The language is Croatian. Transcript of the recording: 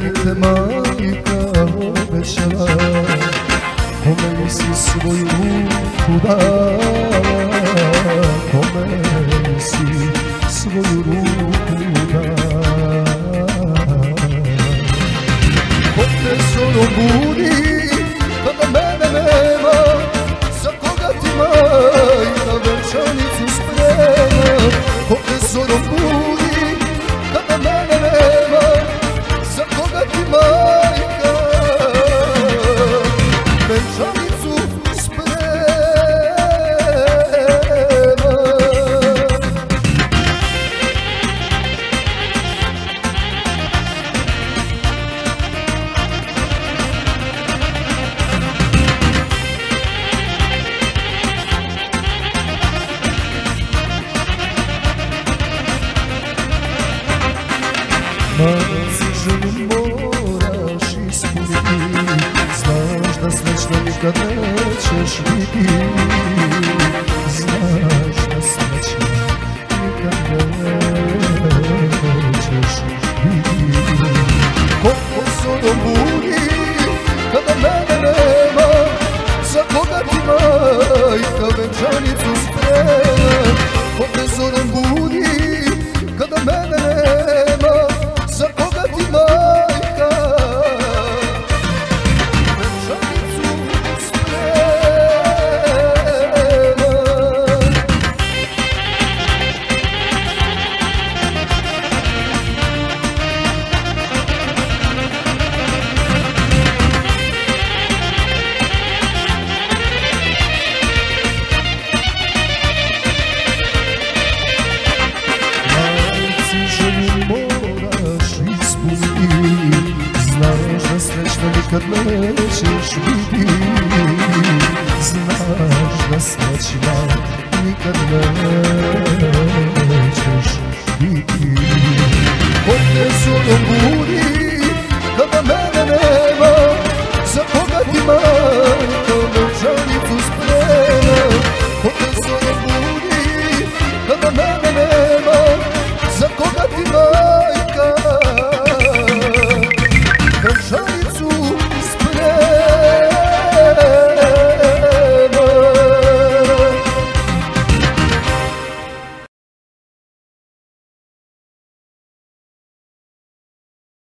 te majka obećala, kome si svoju ruku dala, kome si svoju ruku dala. Ko te zorom budi kada mene nema, za koga ti majka venčanicu sprema. Ko te zorom budi kada mene nema, za koga ti majka venčanicu sprema. Maci želju moraš ispuniti, znaš da srećna nikad nećeš biti, znaš da srećna nikad nećeš biti. Koliko zorom budi kada mene nema, za koga ti majka venčanicu sprema. Koliko zorom budi kada mene nema, za koga ti majka venčanicu sprema. Majci želju moraš ispuniti, znaš da srećna nikad nećeš biti, znaš da srećna nikad nećeš biti. Ko te zorom budi